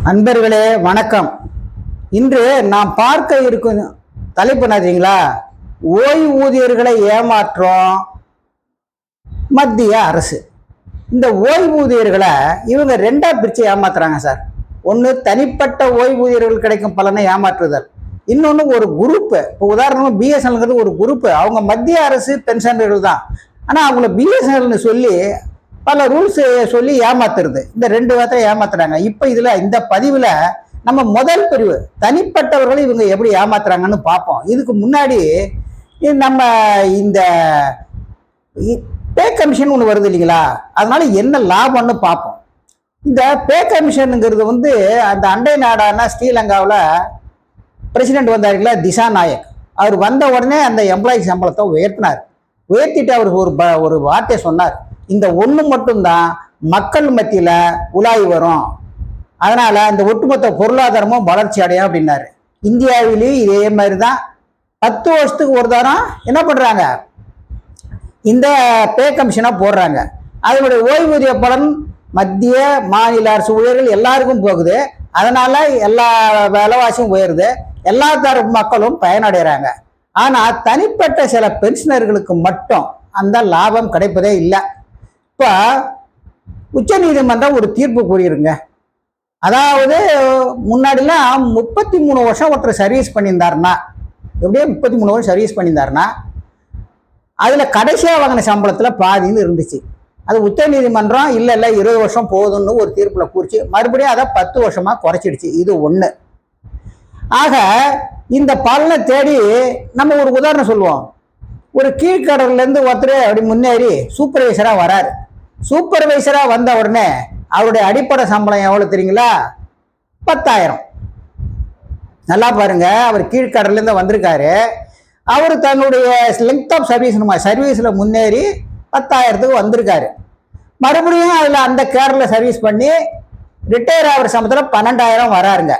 நண்பர்களே வணக்கம். இன்று நாம் பார்க்க இருக்கும் தலைப்பு என்னங்களா, ஓய்வூதியர்களை ஏமாற்றும் மத்திய அரசு. இந்த ஓய்வூதியர்களை இவங்க ரெண்டா பிரிச்சு ஏமாத்துறாங்க சார். ஒன்று தனிப்பட்ட ஓய்வூதியர்கள் கிடைக்கும் பலனை ஏமாற்றுதல், இன்னொன்று ஒரு குரூப்பு. இப்போ உதாரணமாக பிஎஸ்என்எல்ங்கிறது ஒரு குரூப்பு, அவங்க மத்திய அரசு பென்ஷனர்கள் தான். ஆனால் அவங்கள பிஎஸ்என்எல்னு சொல்லி பல ரூல்ஸ் சொல்லி ஏமாத்துறது. இந்த ரெண்டு விதத்தை ஏமாத்துறாங்க. இப்போ இதுல இந்த பதிவுல நம்ம முதல் பிரிவு தனிப்பட்டவர்களை இவங்க எப்படி ஏமாத்துறாங்கன்னு பார்ப்போம். இதுக்கு முன்னாடி நம்ம இந்த பே கமிஷன் ஒன்று வருது இல்லைங்களா, அதனால என்ன லாபம்னு பார்ப்போம். இந்த பே கமிஷனுங்கிறது அந்த அண்டை நாடான ஸ்ரீலங்காவில் பிரசிடென்ட் வந்தாருங்களா திசா நாயக், அவர் வந்த உடனே அந்த எம்ப்ளாயி சம்பளத்தை உயர்த்தினார். உயர்த்திட்டு அவருக்கு ஒரு வார்த்தை சொன்னார், இந்த ஒன்று மட்டும்தான் மக்கள் மத்தியில் உலாவி வரும், அதனால இந்த ஒட்டுமொத்த பொருளாதாரமும் வளர்ச்சி அடையும் அப்படின்னாரு. இந்தியாவிலேயும் இதே மாதிரி தான் 10 வருஷத்துக்கு ஒரு தரம் என்ன பண்றாங்க, இந்த பே கமிஷனை போடுறாங்க. அதனுடைய ஓய்வூதிய பலன் மத்திய மாநில அரசு ஊழியர்கள் எல்லாருக்கும் போகுது. அதனால எல்லா விலைவாசியும் உயருது, எல்லா தரப்பு மக்களும் பயனடைகிறாங்க. ஆனா தனிப்பட்ட சில பென்ஷனர்களுக்கு மட்டும் அந்த லாபம் கிடைப்பதே இல்லை. இப்போ உச்ச நீதிமன்றம் ஒரு தீர்ப்பு கூறியிருங்க. அதாவது முன்னாடிலாம் 33 வருஷம் ஒருத்தர் சர்வீஸ் பண்ணியிருந்தாருன்னா, எப்படியே 33 வருஷம் சர்வீஸ் பண்ணியிருந்தாருன்னா அதில் கடைசியாக வாங்கின சம்பளத்தில் பாதின்னு இருந்துச்சு. அது உச்ச நீதிமன்றம் இல்லை 20 வருஷம் போதும்னு ஒரு தீர்ப்பில் குறிச்சு மறுபடியும் அதை 10 வருஷமாக குறைச்சிடுச்சு. இது ஒன்று. ஆக இந்த பலனை தேடி நம்ம ஒரு உதாரணம் சொல்லுவோம். ஒரு கீழ்கடர்லேருந்து ஒருத்தர் அப்படி முன்னேறி சூப்பர்வைசராக வராரு. சூப்பர்வைசராக வந்த உடனே அவருடைய அடிப்படை சம்பளம் எவ்வளோ தெரியுங்களா? 10,000. நல்லா பாருங்க, அவர் கீழ்கடர்லேருந்து வந்திருக்காரு. அவர் தன்னுடைய லெங்த் ஆஃப் சர்வீஸில் முன்னேறி 10,000க்கு வந்திருக்காரு. மறுபடியும் அதில் அந்த கேரில் சர்வீஸ் பண்ணி ரிட்டையர் ஆகிற சமயத்தில் 12,000 வராருங்க.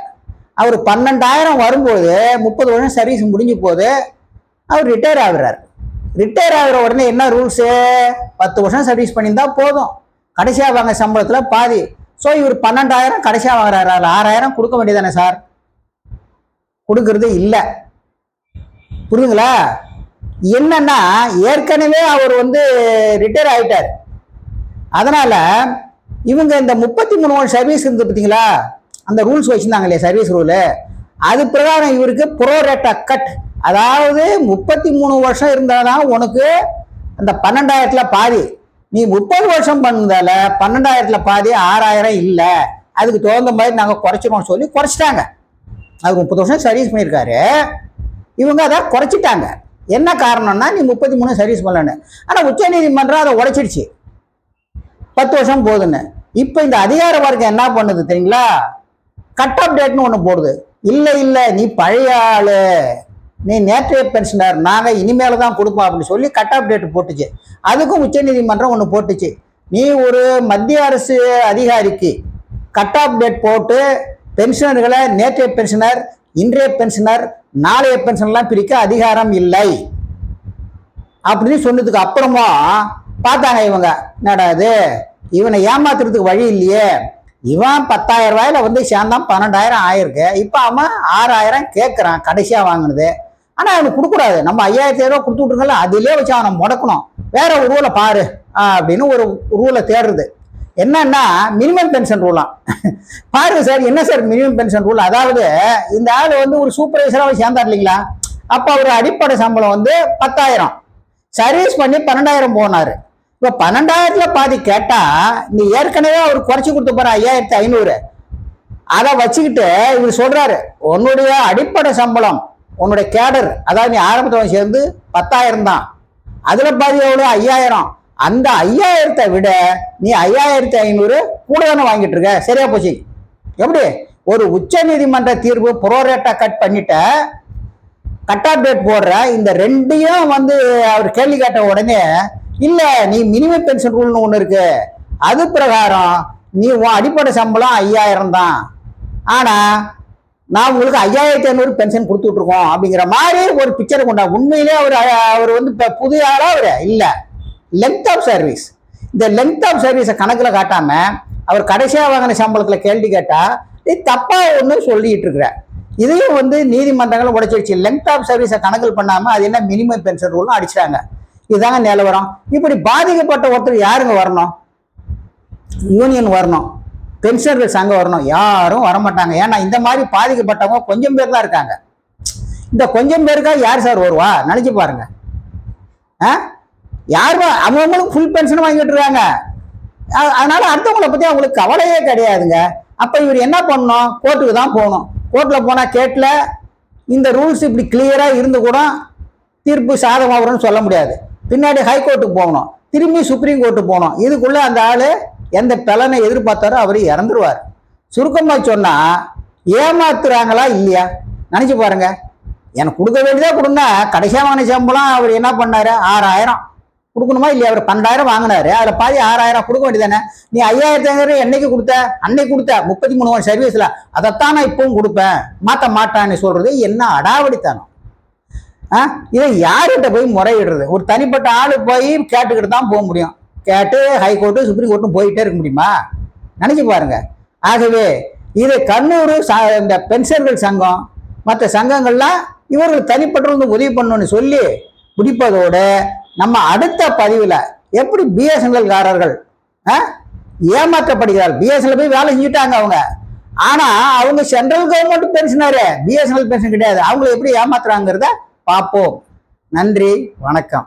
அவர் 12,000 வரும்போது 30 வருஷம் சர்வீஸ் முடிஞ்சு போது அவர் ரிட்டையர் ஆகுறாரு. ரிட்டையர் ஆகிற உடனே என்ன ரூல்ஸு, 10 வருஷம் சர்வீஸ் பண்ணியிருந்தா போதும், கடைசியாக வாங்க சம்பளத்தில் பாதி. ஸோ இவர் 12,000 கடைசியாக வாங்குறாரு, 6,000 கொடுக்க வேண்டியதானே சார்? கொடுக்கறது இல்லை. புரியுதுங்களா? என்னன்னா ஏற்கனவே அவர் ரிட்டையர் ஆகிட்டார். அதனால இவங்க இந்த 33 வருஷம் சர்வீஸ் இருந்து பார்த்தீங்களா, அந்த ரூல்ஸ் வச்சுருந்தாங்க இல்லையா, சர்வீஸ் ரூலு, அது பிரகாரம் இவருக்கு ப்ரோரேட்டா கட், அதாவது 33 வருஷம் இருந்தாதான் உனக்கு அந்த 12,000ல் பாதி. நீ 30 வருஷம் பண்ணதால 12,000ல் பாதி 6,000 இல்லை, அதுக்கு தகுந்த மாதிரி நாங்கள் குறைச்சிரோம் சொல்லி குறைச்சிட்டாங்க. அது 30 வருஷம் சர்வீஸ் பண்ணியிருக்காரு, இவங்க அதை குறைச்சிட்டாங்க. என்ன காரணம்னா நீ 33 சர்வீஸ் பண்ணலன்னு. ஆனால் உச்ச நீதிமன்றம் அதை உடைச்சிடுச்சு, 10 வருஷம் போதுன்னு. இப்போ இந்த அதிகார வர்க்கம் என்ன பண்ணுது தெரியுங்களா, கட் ஆஃப் டேட்னு ஒன்று போடுது. இல்லை நீ பழைய ஆளு, நீ நேற்றைய பென்ஷனர், நாங்கள் இனிமேல தான் கொடுப்போம் அப்படின்னு சொல்லி கட் ஆஃப் டேட் போட்டுச்சு. அதுக்கும் உச்ச நீதிமன்றம் ஒன்று போட்டுச்சு. நீ ஒரு மத்திய அரசு அதிகாரிக்கு கட் ஆஃப் டேட் போட்டு பென்ஷனர்களை நேற்றைய பென்ஷனர், இன்றைய பென்ஷனர், நாளைய பென்ஷன்லாம் பிரிக்க அதிகாரம் இல்லை அப்படின்னு சொன்னதுக்கு அப்புறமா பார்த்தாங்க இவங்க, என்னடா இது, இவனை ஏமாத்துறதுக்கு வழி இல்லையே, இவன் 10,000 ரூபாயில சேர்ந்தான் 12,000 ஆயிருக்கு, இப்போ அவன் 6,000 கேட்குறான் கடைசியாக வாங்கினது. ஆனால் அவனுக்கு கொடுக்கூடாது, நம்ம 5,000 ரூபா கொடுத்து விட்ருக்கல, அதிலே வச்சு அவனை முடக்கணும், வேற ஒரு ரூலை பாரு அப்படின்னு ஒரு ரூலை தேடுறது. என்னன்னா மினிமம் பென்ஷன் ரூலாம். பாருங்க சார், என்ன சார் மினிமம் பென்ஷன் ரூல்? அதாவது இந்த ஆள் ஒரு சூப்பர்வைசராக சேர்ந்தார் இல்லைங்களா, அப்போ அவர் அடிப்படை சம்பளம் 10,000, சர்வீஸ் பண்ணி 12,000 போனார். இப்போ 12,000ல் பாதி கேட்டா நீ ஏற்கனவே அவர் குறைச்சி கொடுத்து போற 5,500, அதை வச்சுக்கிட்டு இவர் சொல்றாரு, உன்னுடைய அடிப்படை சம்பளம், உன்னுடைய கேடர், அதாவது நீ ஆரம்பத்தில் சேர்ந்து 10,000 தான், அதுல பாதி எவ்வளோ 5,000, அந்த 5,000த்தை விட நீ 5,500 கூட தானே வாங்கிட்டு இருக்க, சரியா போச்சு. எப்படி ஒரு உச்ச நீதிமன்ற தீர்ப்பு ப்ரோரேட்டா கட் பண்ணிட்ட, கட் ஆஃப் டேட் போடுற, இந்த ரெண்டையும் அவர் கேள்வி கேட்ட உடனே இல்ல நீ மினிமம் பென்ஷன் ரூல்னு ஒண்ணு இருக்கு, அது பிரகாரம் நீ உன் அடிப்படை சம்பளம் 5,000 தான், ஆனா நான் உங்களுக்கு 5,500 பென்ஷன் கொடுத்துட்டு இருக்கோம் அப்படிங்கிற மாதிரி ஒரு பிக்சர் கொண்டா. உண்மையிலே அவர் புது ஆளா அவரு இல்ல, லென்த் ஆஃப் சர்வீஸ், இந்த லென்த் ஆஃப் சர்வீஸை கணக்குல காட்டாம அவர் கடைசியாக வாங்கின சம்பளத்துல கேள்வி கேட்டா தப்பா ஒன்று சொல்லிட்டு இருக்கிற. இதையும் வந்து நீதிமன்றங்களும் உடைச்சிருச்சு. லெங்த் ஆஃப் சர்வீஸை கணக்கில் பண்ணாம அது என்ன மினிமம் பென்ஷன் ரூலும் அடிச்சிட்டாங்க. இதுதாங்க நிலவரம். இப்படி பாதிக்கப்பட்ட ஒருத்தர் யாருங்க வரணும்? யூனியன் வரணும், பென்ஷனர்கள் சங்கம் வரணும். யாரும் வரமாட்டாங்க. ஏன்னா இந்த மாதிரி பாதிக்கப்பட்டவங்க கொஞ்சம் பேர் தான் இருக்காங்க. இந்த கொஞ்சம் பேருக்காக யார் சார் வருவா? நினைச்சு பாருங்க. யாரும் அவங்களும் ஃபுல் பென்ஷன் வாங்கிட்டு இருக்காங்க. அதனால அடுத்தவங்களை பத்தி அவங்களுக்கு கவலையே கிடையாதுங்க. அப்ப இவர் என்ன பண்ணணும்? கோர்ட்டுக்கு தான் போகணும். கோர்ட்ல போனா கேட்ல இந்த ரூல்ஸ் இப்படி கிளியரா இருந்து கூட தீர்ப்பு சாதகமாக வரும்னு சொல்ல முடியாது. பின்னாடி ஹைகோர்ட்டுக்கு போகணும், திரும்பி சுப்ரீம் கோர்ட்டுக்கு போகணும். இதுக்குள்ள அந்த ஆளு எந்த பலனை எதிர்பார்த்தாரோ அவர் இறந்துருவார். சுருக்கமா சொன்னா ஏமாத்துறாங்களா இல்லையா நினைச்சு பாருங்க. எனக்கு கொடுக்க வேண்டியதா கொடுங்க. கடைசியா வாங்கின சம்பளம் அவர் என்ன பண்ணாரு? 6000 கொடுக்கணுமா இல்லையா? அவர் 12,000 வாங்கினாரு. அதுல பாதி 6000 கொடுக்க வேண்டியதானே? நீ 5500 என்னைக்கு கொடுத்த? அன்னைக்கு கொடுத்த 33 வருஷம் சர்வீஸ்ல. அதைத்தான் நான் இப்பவும் கொடுப்பேன், மாத்த மாட்டான்னு சொல்றது என்ன அடாவடித்தனம்? இதை யார்கிட்ட போய் முறையிடுறது? ஒரு தனிப்பட்ட ஆளு போய் கேட்டுக்கிட்டு தான் போக முடியும். கேட்டு ஹைகோர்ட்டு சுப்ரீம் கோர்ட்டும் போயிட்டே இருக்க முடியுமா? நினைச்சு பாருங்க. ஆகவே இதை கண்ணூர் இந்த பென்ஷன்கள் சங்கம் மற்ற சங்கங்கள்லாம் இவர்கள் தனிப்பட்ட உதவி பண்ணணும்னு சொல்லி பிடிப்பதோடு நம்ம அடுத்த பதிவில் எப்படி பிஎஸ்என்எல் காரர்கள் ஏமாற்றப்படுகிறார்கள். பிஎஸ்என்எல் போய் வேலை செஞ்சுட்டாங்க அவங்க. ஆனா அவங்க சென்ட்ரல் கவர்மெண்ட் பென்ஷனரு, பிஎஸ்என்எல் பென்ஷன் கிடையாது. அவங்களை எப்படி ஏமாத்துறாங்கிறத பார்ப்போம். நன்றி, வணக்கம்.